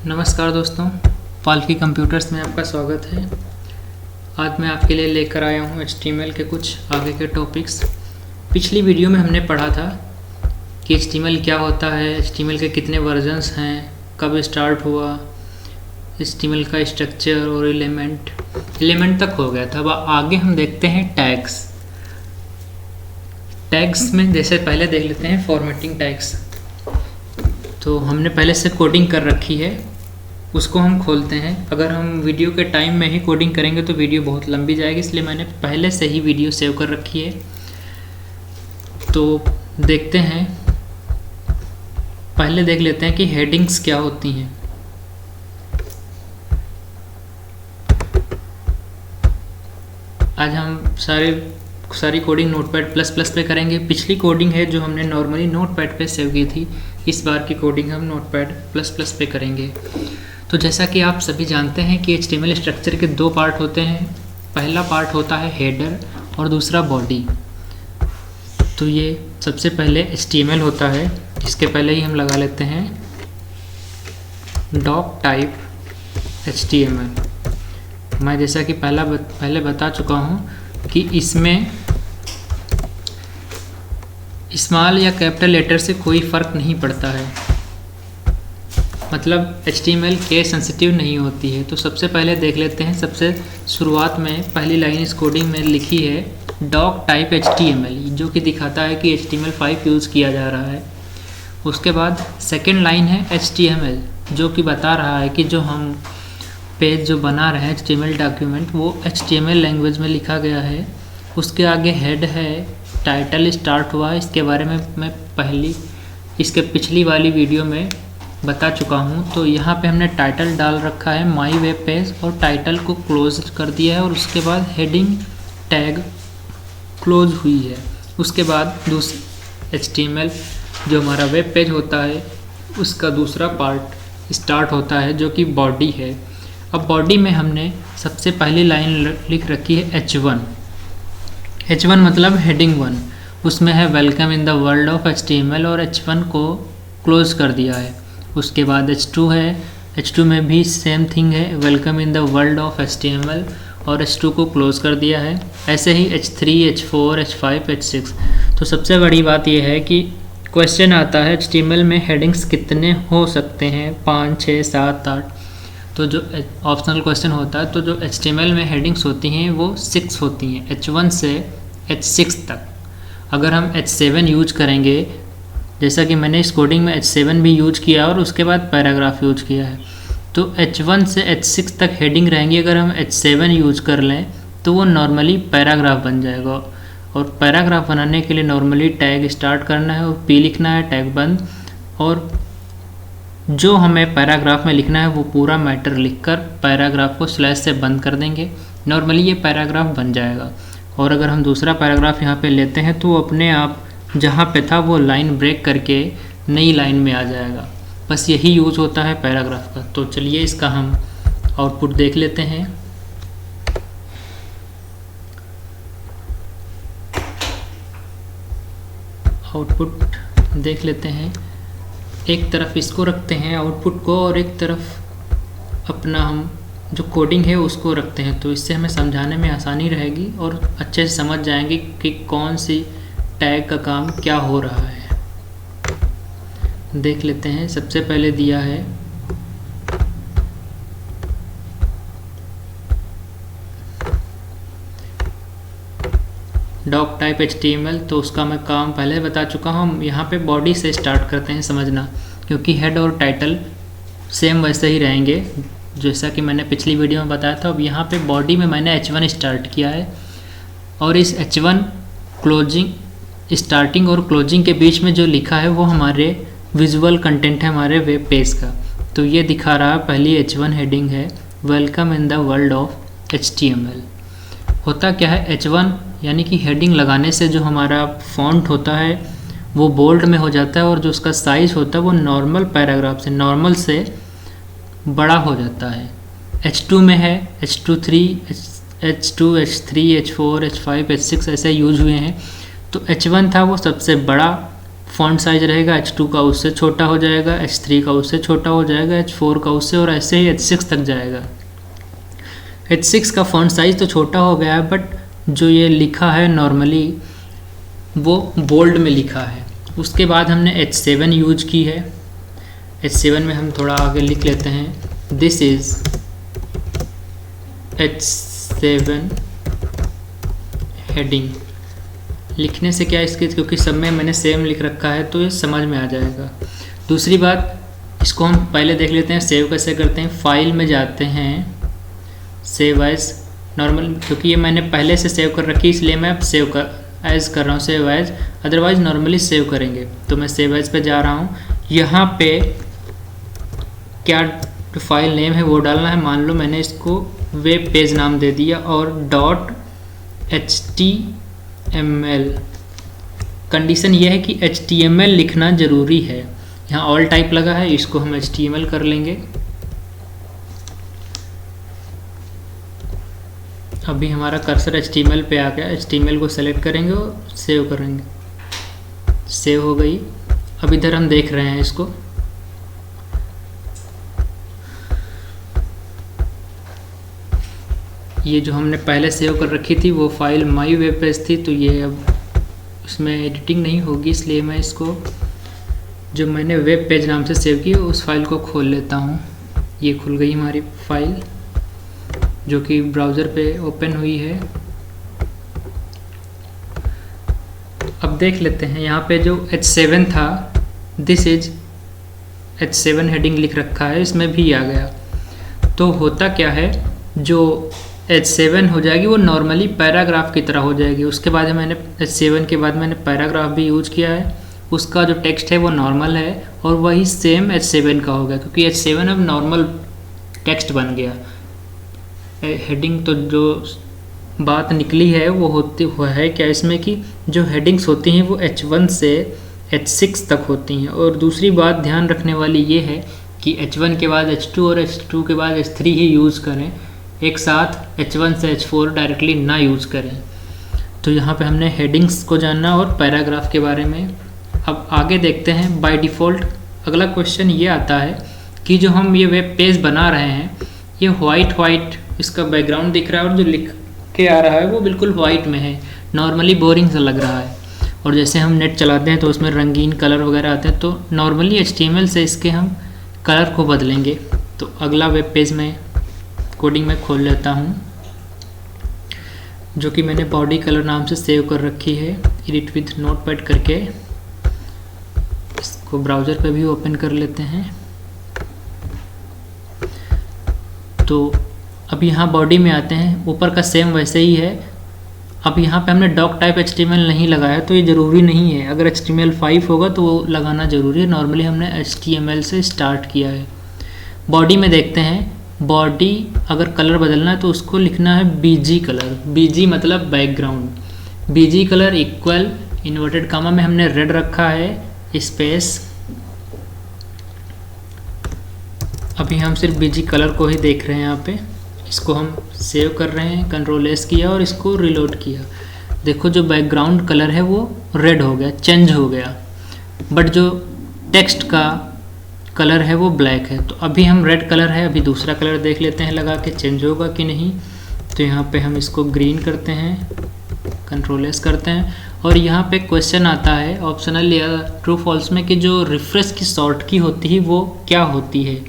नमस्कार दोस्तों, पालकी कंप्यूटर्स में आपका स्वागत है। आज मैं आपके लिए लेकर आया हूँ HTML के कुछ आगे के टॉपिक्स। पिछली वीडियो में हमने पढ़ा था कि HTML क्या होता है, HTML के कितने वर्जन्स हैं, कब स्टार्ट हुआ, HTML का स्ट्रक्चर और एलिमेंट तक हो गया था। अब आगे हम देखते हैं टैग्स में जैसे पहले देख लेते हैं फॉर्मेटिंग टैग्स। तो हमने पहले से कोडिंग कर रखी है, उसको हम खोलते हैं। अगर हम वीडियो के टाइम में ही कोडिंग करेंगे तो वीडियो बहुत लंबी जाएगी, इसलिए मैंने पहले से ही वीडियो सेव कर रखी है। तो देखते हैं, पहले देख लेते हैं कि हेडिंग्स क्या होती हैं। आज हम सारी कोडिंग नोटपैड प्लस प्लस पे करेंगे। पिछली कोडिंग है जो हमने नॉर्मली नोटपैड पे सेव की थी, इस बार की कोडिंग हम नोटपैड प्लस प्लस पे करेंगे। तो जैसा कि आप सभी जानते हैं कि HTML स्ट्रक्चर के दो पार्ट होते हैं। पहला पार्ट होता है हेडर और दूसरा बॉडी। तो ये सबसे पहले HTML होता है, इसके पहले ही हम लगा लेते हैं डॉक टाइप HTML। मैं जैसा कि पहले बता चुका हूँ कि इसमें स्मॉल या कैपिटल लेटर से कोई फ़र्क नहीं पड़ता है, मतलब HTML केस सेंसिटिव नहीं होती है। तो सबसे पहले देख लेते हैं, सबसे शुरुआत में पहली लाइन इस कोडिंग में लिखी है डॉक टाइप HTML, जो कि दिखाता है कि HTML5 यूज़ किया जा रहा है। उसके बाद सेकेंड लाइन है HTML, जो कि बता रहा है कि जो हम पेज जो बना रहे हैं HTML डॉक्यूमेंट, वो HTML लैंग्वेज में लिखा गया है। उसके आगे हेड है, टाइटल स्टार्ट हुआ है, इसके बारे में मैं इसके पिछली वाली वीडियो में बता चुका हूँ। तो यहाँ पे हमने टाइटल डाल रखा है माई वेब पेज, और टाइटल को क्लोज कर दिया है, और उसके बाद हेडिंग टैग क्लोज हुई है। उसके बाद दूसरा HTML जो हमारा वेब पेज होता है उसका दूसरा पार्ट स्टार्ट होता है, जो कि बॉडी है। अब बॉडी में हमने सबसे पहली लाइन लिख रखी है H1 मतलब हेडिंग 1, उसमें है welcome in the world of HTML, और H1 को क्लोज कर दिया है। उसके बाद H2 है, H2 में भी सेम थिंग है, welcome in the world of HTML, और H2 को क्लोज कर दिया है। ऐसे ही H3, H4, H5, H6। तो सबसे बड़ी बात यह है कि क्वेश्चन आता है HTML में हेडिंग्स कितने हो सकते हैं, 5, 6, 7, 8। तो जो ऑप्शनल क्वेश्चन होता है, तो जो HTML में हेडिंग्स होती हैं वो 6 होती हैं, H1 से H6 तक। अगर हम H7 यूज करेंगे, जैसा कि मैंने इस कोडिंग में H7 भी यूज किया और उसके बाद पैराग्राफ यूज किया है, तो H1 से H6 तक हेडिंग रहेंगी। अगर हम H7 यूज कर लें तो वो नॉर्मली पैराग्राफ बन जाएगा, और पैराग्राफ बनाने के लिए नॉर्मली टैग स्टार्ट करना है और P लिखना है, टैग बंद, और जो हमें पैराग्राफ में लिखना है वो पूरा मैटर लिखकर पैराग्राफ को स्लैश से बंद कर देंगे। नॉर्मली ये पैराग्राफ बन जाएगा। और अगर हम दूसरा पैराग्राफ यहाँ पे लेते हैं तो वो अपने आप जहाँ पे था वो लाइन ब्रेक करके नई लाइन में आ जाएगा। बस यही यूज़ होता है पैराग्राफ का। तो चलिए इसका हम आउटपुट देख लेते हैं। आउटपुट देख लेते हैं, एक तरफ इसको रखते हैं आउटपुट को, और एक तरफ अपना हम जो कोडिंग है उसको रखते हैं। तो इससे हमें समझाने में आसानी रहेगी और अच्छे से समझ जाएंगे कि कौन सी टैग का काम क्या हो रहा है। देख लेते हैं, सबसे पहले दिया है डॉक टाइप HTML, तो उसका मैं काम पहले बता चुका हूँ। यहाँ पे बॉडी से स्टार्ट करते हैं समझना, क्योंकि हेड और टाइटल सेम वैसे ही रहेंगे जैसा कि मैंने पिछली वीडियो में बताया था। अब यहाँ पे बॉडी में मैंने H1 स्टार्ट किया है, और इस H1 स्टार्टिंग और क्लोजिंग के बीच में जो लिखा है वो हमारे विजुअल कंटेंट है हमारे वेब पेज का। तो ये दिखा रहा है, पहली H1 हेडिंग है welcome in the world of HTML। होता क्या है, H1 यानी कि हेडिंग लगाने से जो हमारा फॉन्ट होता है वो बोल्ड में हो जाता है, और जो उसका साइज़ होता है वो नॉर्मल पैराग्राफ से नॉर्मल से बड़ा हो जाता है। H2 में है H2, H3, H4, H5, H6 ऐसे यूज हुए हैं। तो H1 था वो सबसे बड़ा फॉन्ट साइज रहेगा H2 का उससे छोटा हो जाएगा, H3 का उससे छोटा हो जाएगा, H4 का उससे, और ऐसे ही H6 तक जाएगा। H6 का फॉन्ट साइज तो छोटा हो गया है, बट जो ये लिखा है नॉर्मली वो बोल्ड में लिखा है। उसके बाद हमने H7 यूज की है। H7 में हम थोड़ा आगे लिख लेते हैं, दिस इज H7 हेडिंग। लिखने से क्या इसके, क्योंकि सब में मैंने सेम लिख रखा है तो ये समझ में आ जाएगा। दूसरी बात, इसको हम पहले देख लेते हैं सेव कैसे करते हैं। फाइल में जाते हैं, सेव एज नॉर्मल, क्योंकि ये मैंने पहले से सेव कर रखी इसलिए मैं अब सेव कर रहा हूँ save as, otherwise normally save करेंगे। तो मैं सेव एज पे जा रहा हूँ। यहाँ पे क्या फाइल नेम है वो डालना है। मान लो मैंने इसको वेब पेज नाम दे दिया और .html। कंडीशन ये है कि HTML लिखना ज़रूरी है। यहाँ ऑल टाइप लगा है, इसको हम HTML कर लेंगे। अभी हमारा कर्सर HTML पे आ गया। HTML को सेलेक्ट करेंगे और सेव करेंगे, सेव हो गई। अब इधर हम देख रहे हैं इसको, ये जो हमने पहले सेव कर रखी थी वो फाइल माई वेब पेज थी, तो ये अब इसमें एडिटिंग नहीं होगी, इसलिए मैं इसको जो मैंने वेब पेज नाम से सेव की उस फाइल को खोल लेता हूँ। ये खुल गई हमारी फाइल जो कि ब्राउज़र पे ओपन हुई है। अब देख लेते हैं यहाँ पे जो H7 था, दिस इज H7 हेडिंग लिख रखा है, इसमें भी आ गया। तो होता क्या है, जो H7 हो जाएगी वो नॉर्मली पैराग्राफ की तरह हो जाएगी। उसके बाद मैंने H7 के बाद मैंने पैराग्राफ भी यूज किया है। उसका जो टेक्स्ट है वो नॉर्मल है और वही सेम H7 का हो गया, क्योंकि H7 अब नॉर्मल टेक्स्ट बन गया। हेडिंग तो जो बात निकली है वो है क्या इसमें कि जो हेडिंग्स होती हैं वो H1 से H6 तक होती हैं। और दूसरी बात ध्यान रखने वाली ये है कि H1 के बाद H2 और H2 के बाद H3 ही यूज़ करें, एक साथ H1 से H4 डायरेक्टली ना यूज़ करें। तो यहाँ पे हमने हेडिंग्स को जानना और पैराग्राफ के बारे में। अब आगे देखते हैं। बाय डिफ़ॉल्ट अगला क्वेश्चन ये आता है कि जो हम ये वेब पेज बना रहे हैं, ये वाइट इसका बैकग्राउंड दिख रहा है और जो लिख के आ रहा है वो बिल्कुल वाइट में है, नॉर्मली बोरिंग सा लग रहा है। और जैसे हम नेट चलाते हैं तो उसमें रंगीन कलर वगैरह आते हैं, तो नॉर्मली HTML से इसके हम कलर को बदलेंगे। तो अगला वेब पेज में कोडिंग में खोल लेता हूँ, जो कि मैंने बॉडी कलर नाम से सेव कर रखी है, एडिट विथ नोटपैड करके। इसको ब्राउज़र पे भी ओपन कर लेते हैं। तो अब यहाँ बॉडी में आते हैं, ऊपर का सेम वैसे ही है। अब यहाँ पे हमने डॉक टाइप HTML नहीं लगाया, तो ये ज़रूरी नहीं है। अगर HTML5 होगा तो वो लगाना ज़रूरी है। नॉर्मली हमने HTML से स्टार्ट किया है। बॉडी में देखते हैं, बॉडी अगर कलर बदलना है तो उसको लिखना है BG कलर। BG मतलब background. BG colour equal inverted comma में हमने रेड रखा है, स्पेस। अभी हम सिर्फ BG कलर को ही देख रहे हैं यहाँ पे। इसको हम सेव कर रहे हैं, Ctrl+S किया और इसको रिलोड किया। देखो जो बैकग्राउंड कलर है वो रेड हो गया, चेंज हो गया, बट जो टेक्स्ट का कलर है वो ब्लैक है। तो अभी हम रेड कलर है, अभी दूसरा कलर देख लेते हैं लगा के चेंज होगा कि नहीं। तो यहाँ पे हम इसको ग्रीन करते हैं, Ctrl+S करते हैं और यहाँ पे क्वेश्चन आता है ऑप्शनल या ट्रू फॉल्स में कि जो रिफ्रेश की शॉर्ट की होती है वो क्या होती है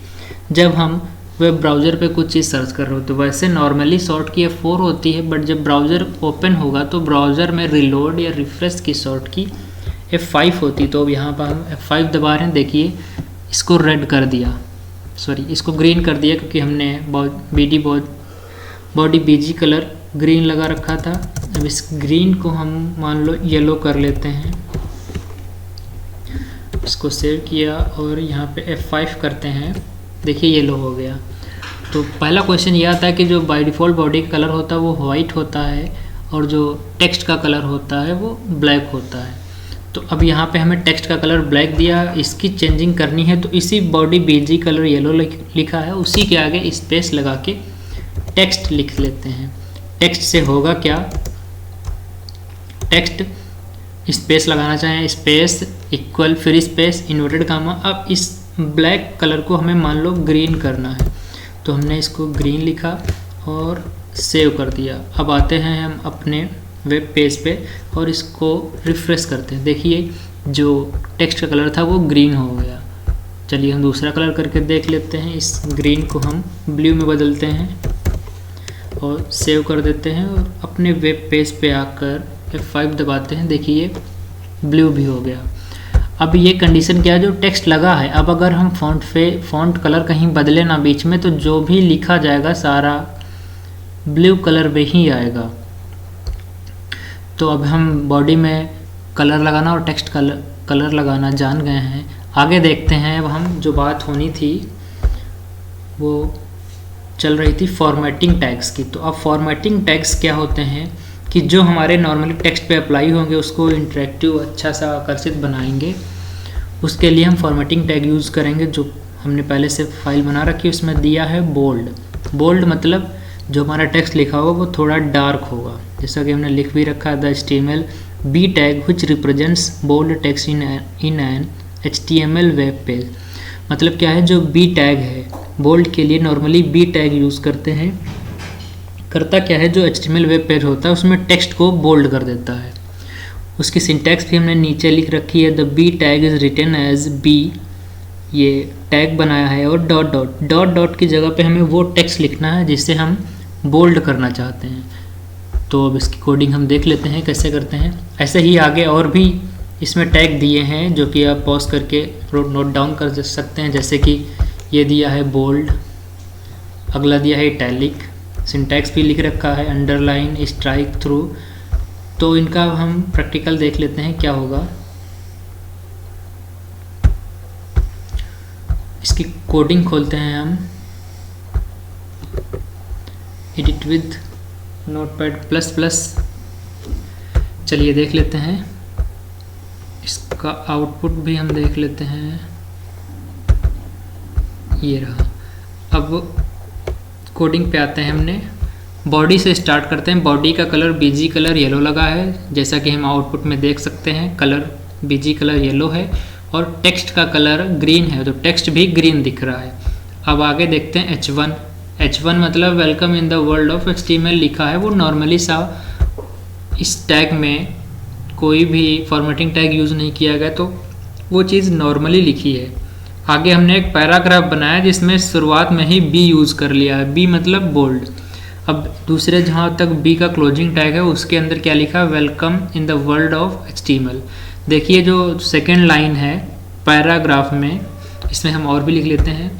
जब हम वेब ब्राउज़र पे कुछ चीज़ सर्च कर रहे हो। तो वैसे नॉर्मली शॉर्ट की F4 होती है, बट जब ब्राउज़र ओपन होगा तो ब्राउज़र में रिलोड या रिफ्रेश की शॉर्ट की F5 होती। तो अब यहाँ पर हम F5 दबा रहे हैं, देखिए इसको रेड कर दिया, सॉरी इसको ग्रीन कर दिया, क्योंकि हमने बॉडी BG कलर ग्रीन लगा रखा था। अब इस ग्रीन को हम मान लो येलो कर लेते हैं। इसको सेव किया और यहाँ पे F5 करते हैं, देखिए येलो हो गया। तो पहला क्वेश्चन ये आता है कि जो बाय डिफ़ॉल्ट बॉडी का कलर होता है वो वाइट होता है और जो टेक्स्ट का कलर होता है वो ब्लैक होता है। तो अब यहाँ पे हमें टेक्स्ट का कलर ब्लैक दिया, इसकी चेंजिंग करनी है। तो इसी बॉडी BG कलर येलो लिखा है, उसी के आगे स्पेस लगा के टेक्स्ट लिख लेते हैं। टेक्स्ट से होगा क्या, टेक्स्ट स्पेस लगाना चाहें, space equal free space inverted comma. अब इस ब्लैक कलर को हमें मान लो ग्रीन करना है, तो हमने इसको ग्रीन लिखा और सेव कर दिया। अब आते हैं हम अपने वेब पेज पे और इसको रिफ्रेश करते हैं। देखिए जो टेक्स्ट का कलर था वो ग्रीन हो गया। चलिए हम दूसरा कलर करके देख लेते हैं। इस ग्रीन को हम ब्लू में बदलते हैं और सेव कर देते हैं और अपने वेब पेज पे आकर F5 दबाते हैं। देखिए ब्लू भी हो गया। अब ये कंडीशन क्या है, जो टेक्स्ट लगा है, अब अगर हम फ़ॉन्ट कलर कहीं बदले ना बीच में, तो जो भी लिखा जाएगा सारा ब्लू कलर में ही आएगा। तो अब हम बॉडी में कलर लगाना और टेक्स्ट कलर लगाना जान गए हैं। आगे देखते हैं। अब हम जो बात होनी थी वो चल रही थी फॉर्मेटिंग टैग्स की। तो अब फॉर्मेटिंग टैग्स क्या होते हैं कि जो हमारे नॉर्मली टेक्स्ट पे अप्लाई होंगे उसको इंटरेक्टिव अच्छा सा आकर्षित बनाएंगे। उसके लिए हम फॉर्मेटिंग टैग यूज़ करेंगे जो हमने पहले से फाइल बना रखी है। उसमें दिया है बोल्ड। बोल्ड मतलब जो हमारा टेक्स्ट लिखा होगा वो थोड़ा डार्क होगा, जैसा कि हमने लिख भी रखा है, the HTML B tag which represents bold text in an HTML web page. मतलब क्या है, जो B टैग है बोल्ड के लिए नॉर्मली B टैग यूज़ करते हैं। करता क्या है, जो HTML वेब पेज होता है उसमें टेक्स्ट को बोल्ड कर देता है। उसकी सिंटैक्स भी हमने नीचे लिख रखी है, the B tag is written as B, ये टैग बनाया है, और डॉट डॉट डॉट डॉट की जगह पे हमें वो टेक्स्ट लिखना है जिसे हम बोल्ड करना चाहते हैं। तो अब इसकी कोडिंग हम देख लेते हैं कैसे करते हैं। ऐसे ही आगे और भी इसमें टैग दिए हैं जो कि आप पॉज करके नोट डाउन कर सकते हैं। जैसे कि ये दिया है बोल्ड, अगला दिया है इटैलिक, सिंटैक्स भी लिख रखा है, अंडरलाइन, स्ट्राइक थ्रू। तो इनका हम प्रैक्टिकल देख लेते हैं क्या होगा। इसकी कोडिंग खोलते हैं हम, एडिट विद नोटपैड++। चलिए देख लेते हैं, इसका आउटपुट भी हम देख लेते हैं। ये रहा। अब कोडिंग पे आते हैं। हमने बॉडी से स्टार्ट करते हैं। बॉडी का कलर बीजी कलर येलो लगा है, जैसा कि हम आउटपुट में देख सकते हैं। कलर बीजी कलर येलो है और टेक्स्ट का कलर ग्रीन है, तो टेक्स्ट भी ग्रीन दिख रहा है। अब आगे देखते हैं H1। H1 मतलब welcome in the world of HTML लिखा है। वो नॉर्मली सा इस टैग में कोई भी फॉर्मेटिंग टैग यूज़ नहीं किया गया, तो वो चीज़ नॉर्मली लिखी है। आगे हमने एक पैराग्राफ बनाया जिसमें शुरुआत में ही B यूज़ कर लिया है। B मतलब बोल्ड। अब दूसरे जहाँ तक B का क्लोजिंग टैग है उसके अंदर क्या लिखा है, welcome in the world of HTML। देखिए जो सेकेंड लाइन है पैराग्राफ में, इसमें हम और भी लिख लेते हैं,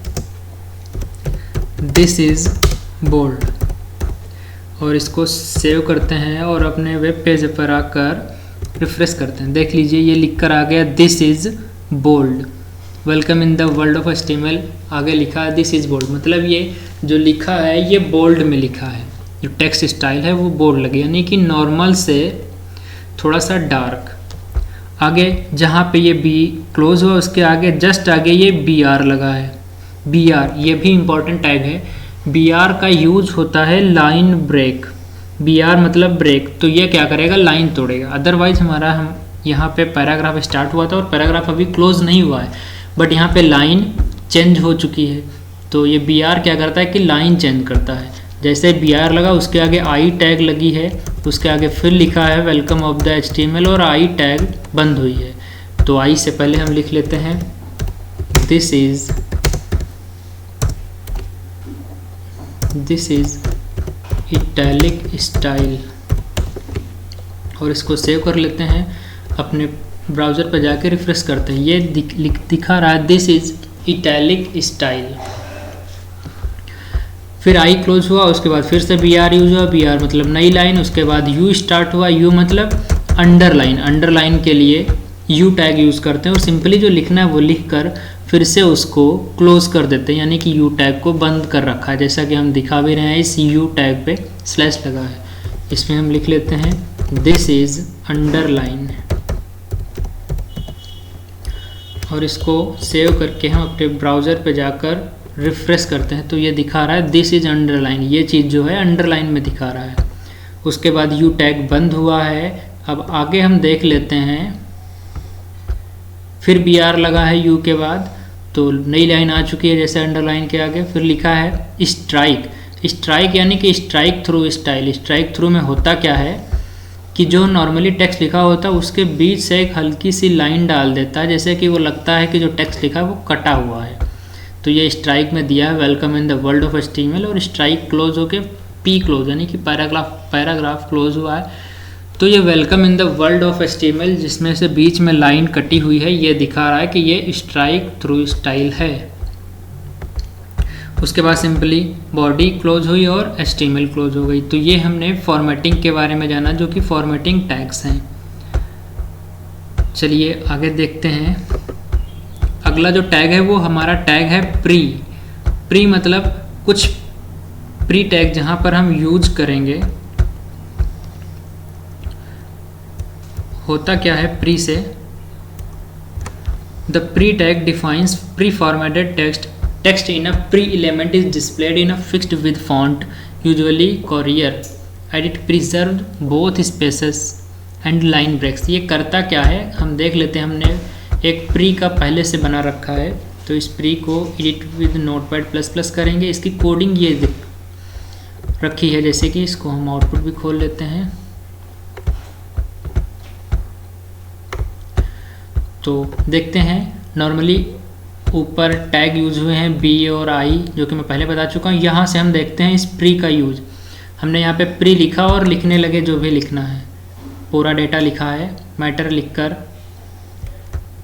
दिस इज़ बोल्ड, और इसको सेव करते हैं और अपने वेब पेज पर आकर रिफ्रेश करते हैं। देख लीजिए ये लिख कर आ गया, this is bold, welcome in the world of HTML। आगे लिखा है दिस इज़ बोल्ड, मतलब ये जो लिखा है ये बोल्ड में लिखा है। जो टेक्स्ट स्टाइल है वो बोल्ड लगे, यानी कि नॉर्मल से थोड़ा सा डार्क। आगे जहाँ पे ये B क्लोज हुआ उसके आगे जस्ट आगे ये BR लगा है। BR ये भी इम्पॉर्टेंट टैग है। BR का यूज होता है लाइन ब्रेक। BR मतलब ब्रेक, तो ये क्या करेगा, लाइन तोड़ेगा। अदरवाइज हमारा हम यहाँ पे पैराग्राफ स्टार्ट हुआ था और पैराग्राफ अभी क्लोज नहीं हुआ है, बट यहाँ पे लाइन चेंज हो चुकी है। तो ये BR क्या करता है कि लाइन चेंज करता है। जैसे BR लगा उसके आगे I टैग लगी है, उसके आगे फिर लिखा है वेलकम ऑफ द HTML और I टैग बंद हुई है। तो I से पहले हम लिख लेते हैं दिस इज इटैलिक स्टाइल, और इसको सेव कर लेते हैं। अपने ब्राउज़र पर जाके रिफ्रेश करते हैं। ये दिखा रहा है दिस इज इटैलिक स्टाइल। फिर आई क्लोज हुआ, उसके बाद फिर से BR यूज हुआ। BR मतलब नई लाइन, उसके बाद U स्टार्ट हुआ। U मतलब अंडरलाइन। अंडरलाइन के लिए U टैग यूज़ करते हैं और सिंपली जो लिखना है वो लिख कर फिर से उसको क्लोज कर देते हैं, यानी कि U टैग को बंद कर रखा है। जैसा कि हम दिखा भी रहे हैं, इस U टैग पे स्लैश लगा है। इसमें हम लिख लेते हैं दिस इज अंडरलाइन, और इसको सेव करके हम अपने ब्राउज़र पे जाकर रिफ्रेश करते हैं। तो ये दिखा रहा है दिस इज अंडरलाइन, ये चीज़ जो है अंडरलाइन में दिखा रहा है। उसके बाद U टैग बंद हुआ है। अब आगे हम देख लेते हैं फिर BR लगा है U के बाद, तो नई लाइन आ चुकी है जैसे अंडरलाइन के आगे। फिर लिखा है स्ट्राइक। स्ट्राइक यानी कि strike through style. Strike through में होता क्या है कि जो नॉर्मली टेक्स्ट लिखा होता है उसके बीच से एक हल्की सी लाइन डाल देता है, जैसे कि वो लगता है कि जो टेक्स्ट लिखा है वो कटा हुआ है। तो ये स्ट्राइक में दिया है welcome in the world of HTML, और स्ट्राइक क्लोज होके P क्लोज यानी कि पैराग्राफ क्लोज हुआ है। तो ये welcome in the world of HTML जिसमें से बीच में लाइन कटी हुई है, ये दिखा रहा है कि ये स्ट्राइक थ्रू स्टाइल है। उसके बाद सिंपली बॉडी क्लोज हुई और HTML क्लोज हो गई। तो ये हमने फॉर्मेटिंग के बारे में जाना, जो कि फॉर्मेटिंग टैग्स हैं। चलिए आगे देखते हैं। अगला जो टैग है वो हमारा टैग है प्री। प्री मतलब कुछ प्री टैग जहाँ पर हम यूज करेंगे। होता क्या है प्री से, the pre tag defines pre formatted text in a pre element is displayed in a fixed with font usually courier edit preserve both spaces and line breaks. ये करता क्या है हम देख लेते हैं। हमने एक प्री का पहले से बना रखा है, तो इस प्री को एडिट विद नोटपैड++ करेंगे। इसकी कोडिंग ये रखी है, जैसे कि इसको हम आउटपुट भी खोल लेते हैं। तो देखते हैं नॉर्मली ऊपर टैग यूज हुए हैं B और I, जो कि मैं पहले बता चुका हूँ। यहाँ से हम देखते हैं इस प्री का यूज। हमने यहाँ पे प्री लिखा और लिखने लगे जो भी लिखना है, पूरा डेटा लिखा है मैटर लिखकर,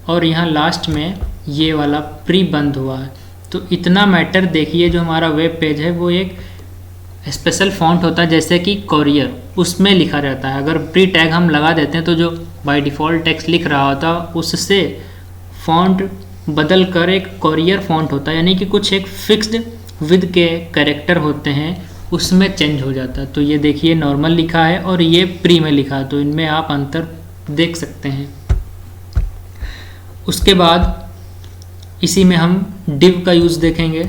और यहाँ लास्ट में ये वाला प्री बंद हुआ है। तो इतना मैटर देखिए। जो हमारा वेब पेज है वो एक स्पेशल फॉन्ट होता है जैसे कि कोरियर, उसमें लिखा जाता है। अगर प्री टैग हम लगा देते हैं तो जो बाय डिफ़ॉल्ट टेक्स्ट लिख रहा होता उससे फॉन्ट बदल कर एक कोरियर फॉन्ट होता है, यानी कि कुछ एक फिक्स्ड विद के कैरेक्टर होते हैं उसमें चेंज हो जाता है। तो ये देखिए नॉर्मल लिखा है और ये प्री में लिखा है, तो इनमें आप अंतर देख सकते हैं। उसके बाद इसी में हम डिव का यूज़ देखेंगे।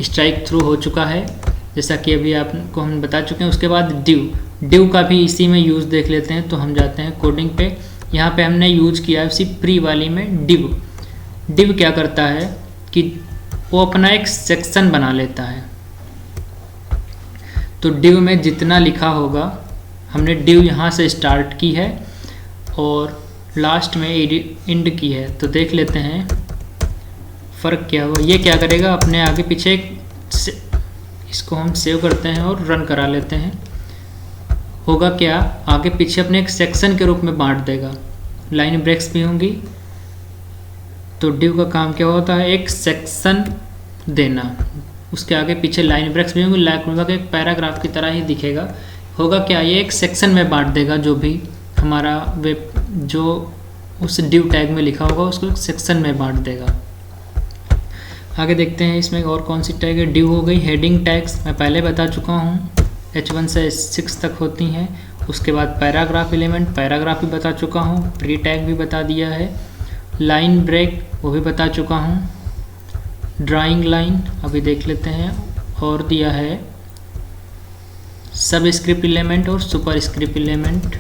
स्ट्राइक थ्रू हो चुका है जैसा कि अभी आपको हम बता चुके हैं। उसके बाद डिव का भी इसी में यूज़ देख लेते हैं। तो हम जाते हैं कोडिंग पे। यहाँ पे हमने यूज किया है उसी प्री वाली में डिव क्या करता है कि वो अपना एक सेक्शन बना लेता है। तो डिव में जितना लिखा होगा, हमने डिव यहाँ से स्टार्ट की है और लास्ट में एंड की है। तो देख लेते हैं फ़र्क क्या हुआ। ये क्या करेगा, अपने आगे पीछे इसको हम सेव करते हैं और रन करा लेते हैं। होगा क्या, आगे पीछे अपने एक सेक्शन के रूप में बांट देगा। लाइन ब्रेक्स भी होंगी। तो डिव का काम क्या होता है, एक सेक्शन देना, उसके आगे पीछे लाइन ब्रेक्स भी होंगी। लगभग एक पैराग्राफ की तरह ही दिखेगा। होगा क्या, ये एक सेक्शन में बांट देगा। जो भी हमारा वेब जो उस डिव टैग में लिखा होगा उसको एक सेक्शन में बांट देगा। आगे देखते हैं इसमें और कौन सी टैग है। डिव हो गई। हेडिंग टैग्स मैं पहले बता चुका हूँ, H1 से H6 तक होती हैं। उसके बाद पैराग्राफ एलिमेंट, पैराग्राफ भी बता चुका हूँ। प्री टैग भी बता दिया है। लाइन ब्रेक वो भी बता चुका हूँ। ड्राइंग लाइन अभी देख लेते हैं। और दिया है सब स्क्रिप्ट एलिमेंट और सुपर स्क्रिप्ट एलिमेंट।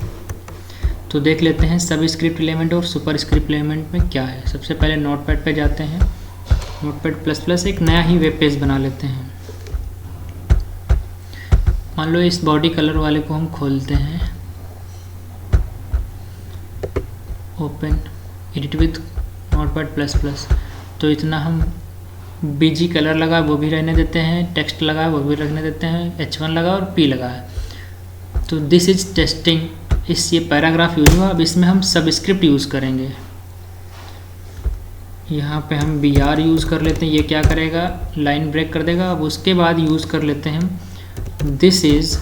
तो देख लेते हैं सब स्क्रिप्ट एलिमेंट और सुपर स्क्रिप्ट एलिमेंट में क्या है। सबसे पहले नोटपैड पे जाते हैं। नोटपैड++ एक नया ही वेब पेज बना लेते हैं। मान लो इस बॉडी कलर वाले को हम खोलते हैं। Open edit with notepad++. तो इतना हम BG कलर लगा वो भी रहने देते हैं, टेक्स्ट लगा वो भी रहने देते हैं, H1 लगा और P लगा है। तो दिस इज टेस्टिंग। इस ये पैराग्राफ यूज हुआ। अब इसमें हम सबस्क्रिप्ट यूज़ करेंगे। यहाँ पे हम BR यूज़ कर लेते हैं। ये क्या करेगा, लाइन ब्रेक कर देगा। अब उसके बाद यूज़ कर लेते हैं हम this is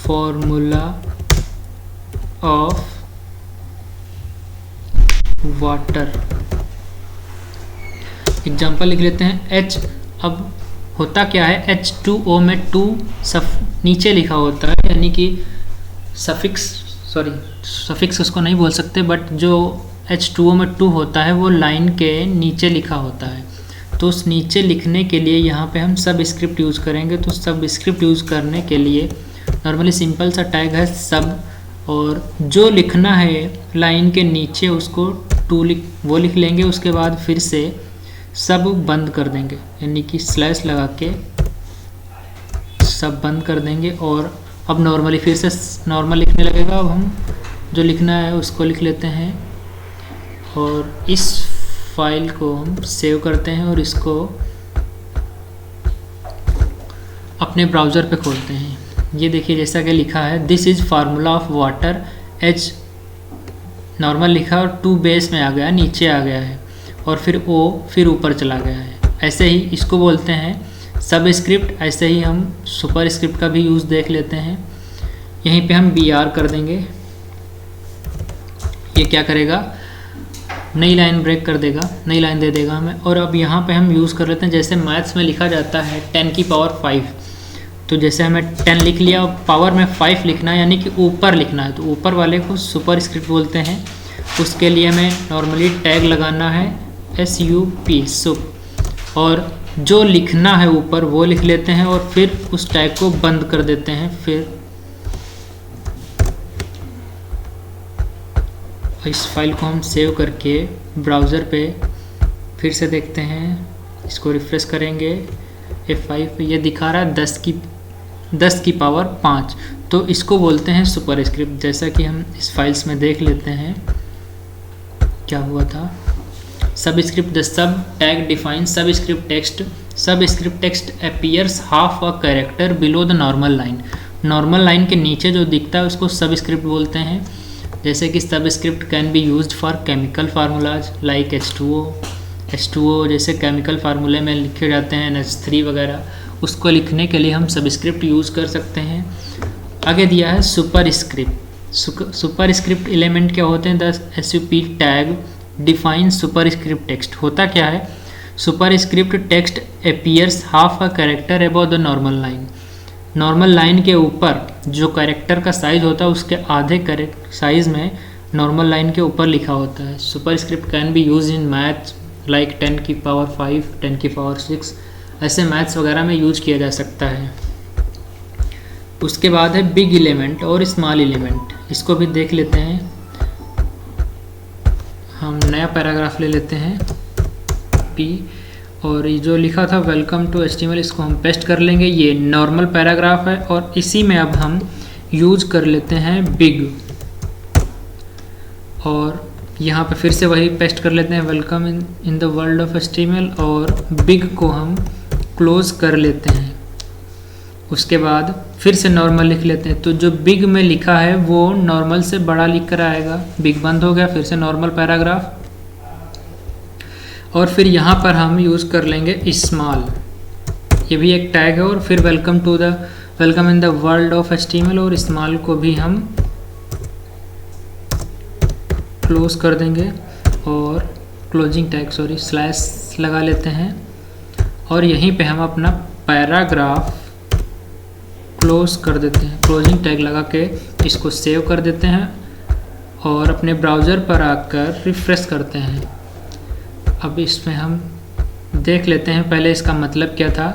formula of water. Example लिख लेते हैं H। अब होता क्या है, H2O में 2 नीचे लिखा होता है, यानी कि सफिक्स उसको नहीं बोल सकते, बट जो H2O में 2 होता है वो लाइन के नीचे लिखा होता है। तो उस नीचे लिखने के लिए यहाँ पे हम सब स्क्रिप्ट यूज़ करेंगे। तो सब स्क्रिप्ट यूज़ करने के लिए नॉर्मली सिंपल सा टैग है सब और जो लिखना है लाइन के नीचे उसको वो लिख लेंगे। उसके बाद फिर से सब बंद कर देंगे, यानी कि स्लैश लगा के सब बंद कर देंगे। और अब नॉर्मली फिर से नॉर्मल लिखने लगेगा। अब हम जो लिखना है उसको लिख लेते हैं और इस फाइल को हम सेव करते हैं और इसको अपने ब्राउज़र पे खोलते हैं। ये देखिए जैसा कि लिखा है, this is formula of water, H normal लिखा और 2 बेस में आ गया, नीचे आ गया है, और फिर ओ फिर ऊपर चला गया है। ऐसे ही इसको बोलते हैं सब स्क्रिप्ट। ऐसे ही हम सुपर स्क्रिप्ट का भी यूज़ देख लेते हैं। यहीं पे हम BR कर देंगे। ये क्या करेगा, नई लाइन ब्रेक कर देगा, नई लाइन दे देगा हमें। और अब यहाँ पे हम यूज़ कर लेते हैं, जैसे मैथ्स में लिखा जाता है 10 की पावर 5, तो जैसे हमें 10 लिख लिया और पावर में 5 लिखना है, यानी कि ऊपर लिखना है, तो ऊपर वाले को सुपर स्क्रिप्ट बोलते हैं। उसके लिए हमें नॉर्मली टैग लगाना है SUP सुप, और जो लिखना है ऊपर वो लिख लेते हैं और फिर उस टैग को बंद कर देते हैं। फिर इस फाइल को हम सेव करके ब्राउज़र पे फिर से देखते हैं, इसको रिफ्रेश करेंगे। F5 पे ये दिखा रहा है 10 की पावर 5, तो इसको बोलते हैं सुपर स्क्रिप्ट। जैसा कि हम इस फाइल्स में देख लेते हैं क्या हुआ था। Subscript the sub tag define subscript text appears half a character below the normal line. Normal line के नीचे जो दिखता है उसको सब स्क्रिप्ट बोलते हैं। जैसे कि सब script can be used for chemical formulas like H2O जैसे केमिकल फार्मूले में लिखे जाते हैं NH3 वगैरह, उसको लिखने के लिए हम सब स्क्रिप्ट यूज़ कर सकते हैं। आगे दिया है super script. Super script element क्या होते हैं, the SUP tag define super script text. होता क्या है, super script text appears half a character above the normal line. Normal line के ऊपर जो कैरेक्टर का साइज होता है उसके आधे साइज में नॉर्मल लाइन के ऊपर लिखा होता है। Super script can be use in maths like 10 की पावर 5, 10 की पावर 6, ऐसे मैथ्स वगैरह में यूज किया जा सकता है। उसके बाद है बिग एलिमेंट और स्मॉल एलिमेंट, इसको भी देख लेते हैं। हम नया पैराग्राफ ले लेते हैं P, और ये जो लिखा था वेलकम टू HTML, इसको हम पेस्ट कर लेंगे। ये नॉर्मल पैराग्राफ है और इसी में अब हम यूज कर लेते हैं बिग, और यहाँ पे फिर से वही पेस्ट कर लेते हैं welcome in the world of HTML, और बिग को हम क्लोज कर लेते हैं। उसके बाद फिर से नॉर्मल लिख लेते हैं, तो जो बिग में लिखा है वो नॉर्मल से बड़ा लिख कर आएगा। बिग बंद हो गया, फिर से नॉर्मल पैराग्राफ, और फिर यहाँ पर हम यूज़ कर लेंगे स्मॉल, ये भी एक टैग है। और फिर welcome in the world of HTML, और स्मॉल को भी हम क्लोज कर देंगे और क्लोजिंग टैग स्लैश लगा लेते हैं, और यहीं पे हम अपना पैराग्राफ क्लोज कर देते हैं। क्लोजिंग टैग लगा के इसको सेव कर देते हैं और अपने ब्राउज़र पर आकर रिफ्रेश करते हैं। अब इसमें हम देख लेते हैं पहले इसका मतलब क्या था।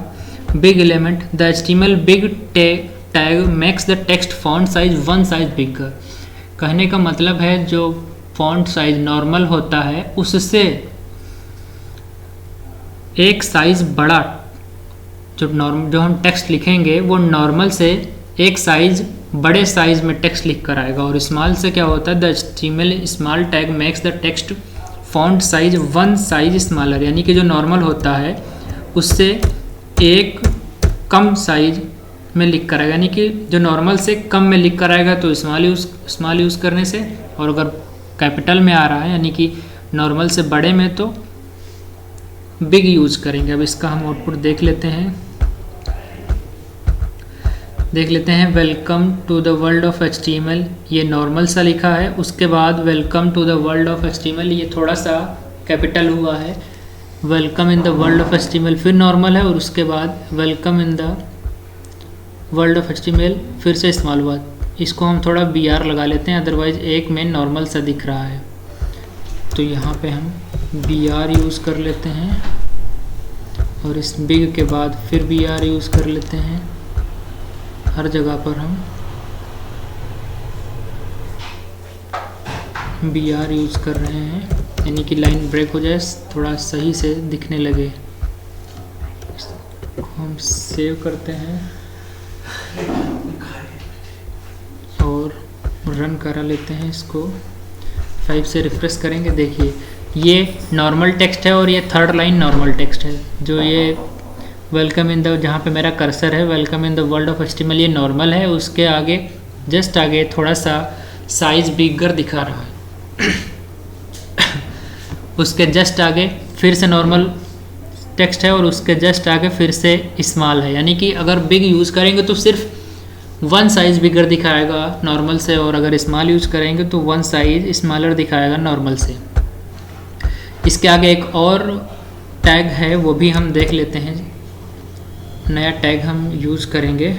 Big element, the HTML big tag makes the text font size 1 size bigger. कहने का मतलब है जो फॉन्ट साइज नॉर्मल होता है उससे एक साइज बड़ा, जो हम टेक्स्ट लिखेंगे वो नॉर्मल से एक साइज बड़े साइज में टेक्स्ट लिख कर आएगा। और स्मॉल से क्या होता है, the HTML small tag makes the text font size 1 size smaller, यानी कि जो नॉर्मल होता है उससे एक कम साइज में लिख कर आएगा, यानी कि जो नॉर्मल से कम में लिख कर आएगा तो स्मॉल यूज़ करने से, और अगर कैपिटल में आ रहा है यानी कि नॉर्मल से बड़े में तो बिग यूज करेंगे। अब इसका हम आउटपुट देख लेते हैं welcome to the world of HTML, ये नॉर्मल सा लिखा है। उसके बाद welcome to the world of HTML, ये थोड़ा सा कैपिटल हुआ है। Welcome in the world of HTML फिर नॉर्मल है, और उसके बाद welcome in the world of HTML फिर से स्मॉल हुआ। इसको हम थोड़ा BR लगा लेते हैं, अदरवाइज एक में नॉर्मल सा दिख रहा है, तो यहाँ पे हम BR यूज़ कर लेते हैं, और इस बिग के बाद फिर BR यूज़ कर लेते हैं। हर जगह पर हम BR यूज़ कर रहे हैं, यानी कि लाइन ब्रेक हो जाए, थोड़ा सही से दिखने लगे। इसको हम सेव करते हैं और रन करा लेते हैं। इसको 5 से रिफ्रेश करेंगे। देखिए ये नॉर्मल टेक्स्ट है और ये थर्ड लाइन नॉर्मल टेक्स्ट है। जो ये वेलकम इन द, जहाँ पे मेरा कर्सर है, welcome in the world of HTML, ये नॉर्मल है। उसके आगे जस्ट आगे थोड़ा सा साइज बिगर दिखा रहा है उसके जस्ट आगे फिर से नॉर्मल टेक्स्ट है और उसके जस्ट आगे फिर से स्मॉल है। यानी कि अगर बिग यूज़ करेंगे तो सिर्फ 1 साइज़ बिगर दिखाएगा नॉर्मल से, और अगर स्मॉल यूज़ करेंगे तो 1 साइज़ स्मॉलर दिखाएगा नॉर्मल से। इसके आगे एक और टैग है, वो भी हम देख लेते हैं। नया टैग हम यूज़ करेंगे।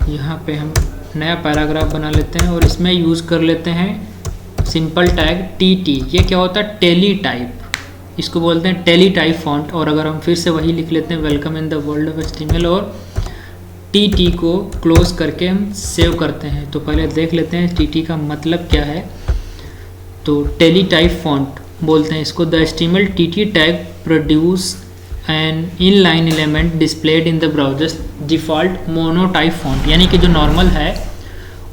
यहाँ पे हम नया पैराग्राफ बना लेते हैं और इसमें यूज़ कर लेते हैं सिंपल टैग TT। ये क्या होता है? टेली टाइप, इसको बोलते हैं टेली टाइप फॉन्ट। और अगर हम फिर से वही लिख लेते हैं welcome in the world of HTML और TT को क्लोज करके हम सेव करते हैं। तो पहले देख लेते हैं TT का मतलब क्या है। तो टेली टाइप फॉन्ट बोलते हैं इसको। The HTML TT tag produce an inline element displayed in the browsers default monotype font, यानी कि जो नॉर्मल है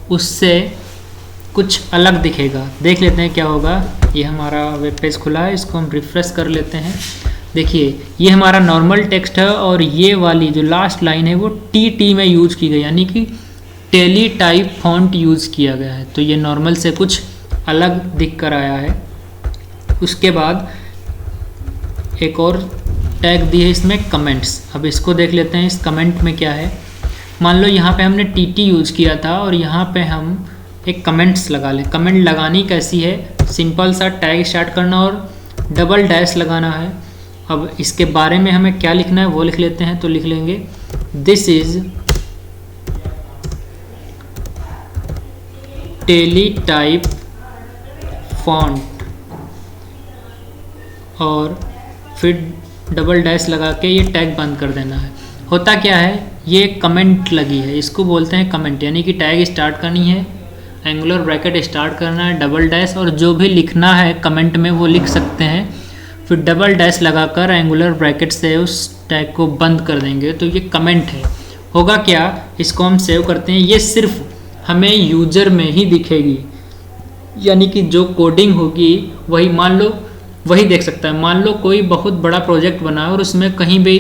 उससे कुछ अलग दिखेगा। देख लेते हैं क्या होगा। ये हमारा वेब पेज खुला है, इसको हम रिफ्रेश कर लेते हैं। देखिए ये हमारा नॉर्मल टेक्स्ट है और ये वाली जो लास्ट लाइन है वो TT में यूज की गई, यानी कि टेली टाइप फॉन्ट यूज़ किया गया है। तो ये नॉर्मल से कुछ अलग दिख कर आया है। उसके बाद एक और टैग दी है इसमें कमेंट्स। अब इसको देख लेते हैं इस कमेंट में क्या है। मान लो यहाँ पे हमने TT यूज़ किया था और यहाँ पे हम एक कमेंट्स लगा लें। कमेंट लगानी कैसी है? सिंपल सा टैग स्टार्ट करना और डबल डैश लगाना है। अब इसके बारे में हमें क्या लिखना है वो लिख लेते हैं। तो लिख लेंगे this is teletype font और फिर डबल डैश लगा के ये टैग बंद कर देना है। होता क्या है, ये कमेंट लगी है, इसको बोलते हैं कमेंट, यानी कि टैग स्टार्ट करनी है, एंगुलर ब्रैकेट स्टार्ट करना है, डबल डैश, और जो भी लिखना है कमेंट में वो लिख सकते हैं। फिर डबल डैश लगाकर एंगुलर ब्रैकेट से उस टैग को बंद कर देंगे। तो ये कमेंट है। होगा क्या, इसको हम सेव करते हैं। ये सिर्फ हमें यूजर में ही दिखेगी, यानी कि जो कोडिंग होगी वही, मान लो वही देख सकता है। मान लो कोई बहुत बड़ा प्रोजेक्ट बना और उसमें कहीं भी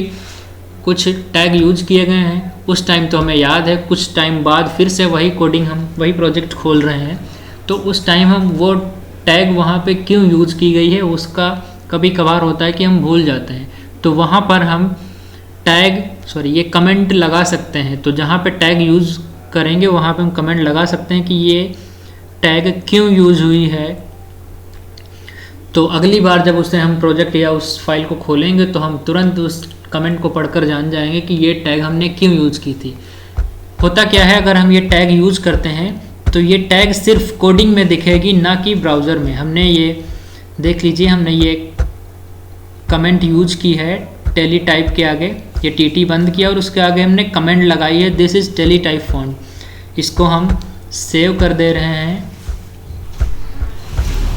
कुछ टैग यूज किए गए हैं, उस टाइम तो हमें याद है, कुछ टाइम बाद फिर से वही कोडिंग हम वही प्रोजेक्ट खोल रहे हैं, तो उस टाइम हम वो टैग वहाँ पे क्यों यूज़ की गई है उसका कभी कभार होता है कि हम भूल जाते हैं। तो वहाँ पर हम ये कमेंट लगा सकते हैं। तो जहाँ पे टैग यूज़ करेंगे वहाँ पे हम कमेंट लगा सकते हैं कि ये टैग क्यों यूज़ हुई है। तो अगली बार जब उससे हम प्रोजेक्ट या उस फाइल को खोलेंगे तो हम तुरंत उस कमेंट को पढ़कर जान जाएंगे कि ये टैग हमने क्यों यूज़ की थी। होता क्या है, अगर हम ये टैग यूज़ करते हैं तो ये टैग सिर्फ कोडिंग में दिखेगी, ना कि ब्राउज़र में। हमने ये देख लीजिए, हमने ये कमेंट यूज की है टेली टाइप के आगे, ये TT बंद किया और उसके आगे हमने कमेंट लगाई है this is teletype font. इसको हम सेव कर दे रहे हैं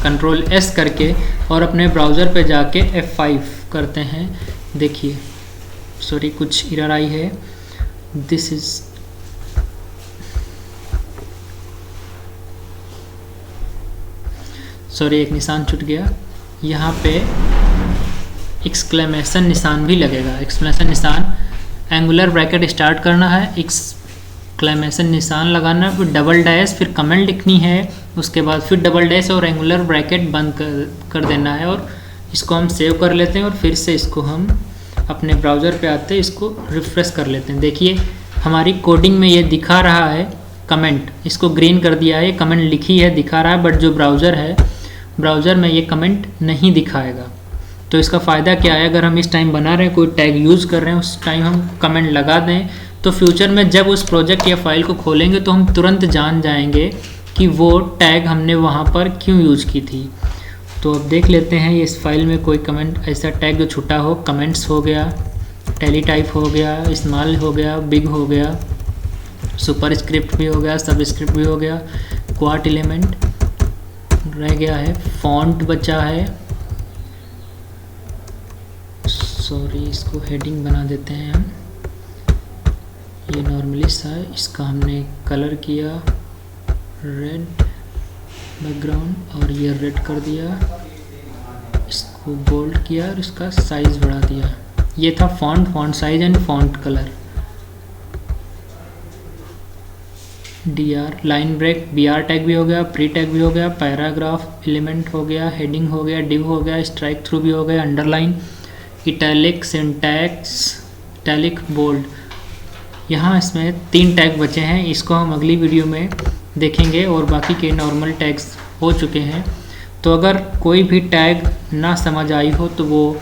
Ctrl S करके और अपने ब्राउज़र पे जाके F5 करते हैं। देखिए सॉरी कुछ एरर आई है। दिस इज सॉरी एक निशान छूट गया। यहाँ पे एक्सक्लेमेशन निशान भी लगेगा। एक्सक्लेमेशन निशान, एंगुलर ब्रैकेट स्टार्ट करना है, एक्सक्लेमेशन निशान लगाना है, फिर डबल डैश, फिर कमेंट लिखनी है, उसके बाद फिर डबल डैश और एंगुलर ब्रैकेट बंद कर देना है। और इसको हम सेव कर लेते हैं और फिर से इसको हम अपने ब्राउज़र पे आते हैं, इसको रिफ्रेश कर लेते हैं। देखिए हमारी कोडिंग में ये दिखा रहा है कमेंट, इसको ग्रीन कर दिया है, कमेंट लिखी है दिखा रहा है, बट जो ब्राउज़र है ब्राउज़र में ये कमेंट नहीं दिखाएगा। तो इसका फ़ायदा क्या है, अगर हम इस टाइम बना रहे हैं, कोई टैग यूज़ कर रहे हैं, उस टाइम हम कमेंट लगा दें तो फ्यूचर में जब उस प्रोजेक्ट या फाइल को खोलेंगे तो हम तुरंत जान जाएंगे कि वो टैग हमने वहाँ पर क्यों यूज़ की थी। तो अब देख लेते हैं इस फाइल में कोई कमेंट ऐसा टैग जो छूटा हो। कमेंट्स हो गया, टेली टाइप हो गया, स्मॉल हो गया, बिग हो गया, सुपर स्क्रिप्ट भी हो गया, सब स्क्रिप्ट भी हो गया, क्वाट एलिमेंट, रह गया है, फॉन्ट बचा है, सॉरी इसको हेडिंग बना देते हैं हम। ये नॉर्मली सा है, इसका हमने कलर किया रेड बैकग्राउंड और ये रेड कर दिया, इसको बोल्ड किया और इसका साइज़ बढ़ा दिया। ये था font size and font colour. DR line break, BR tag भी हो गया, प्री टैग भी हो गया, पैराग्राफ एलिमेंट हो गया, हेडिंग हो गया, डिव हो गया, स्ट्राइक थ्रू भी हो गया, underline, italic, syntax, italic, bold. यहाँ इसमें 3 टैग बचे हैं, इसको हम अगली वीडियो में देखेंगे और बाकी के नॉर्मल टैग्स हो चुके हैं। तो अगर कोई भी टैग ना समझ आई हो तो वो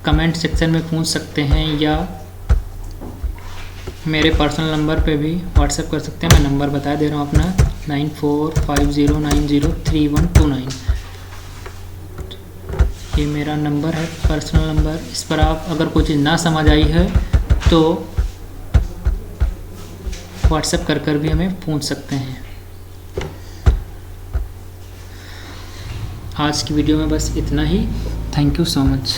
कमेंट सेक्शन में पूछ सकते हैं या मेरे पर्सनल नंबर पे भी व्हाट्सएप कर सकते हैं। मैं नंबर बता दे रहा हूँ अपना 9450903129। ये मेरा नंबर है, पर्सनल नंबर। इस पर आप अगर कोई चीज़ ना समझ आई है तो व्हाट्सएप कर भी हमें पूछ सकते हैं। आज की वीडियो में बस इतना ही। Thank you so much.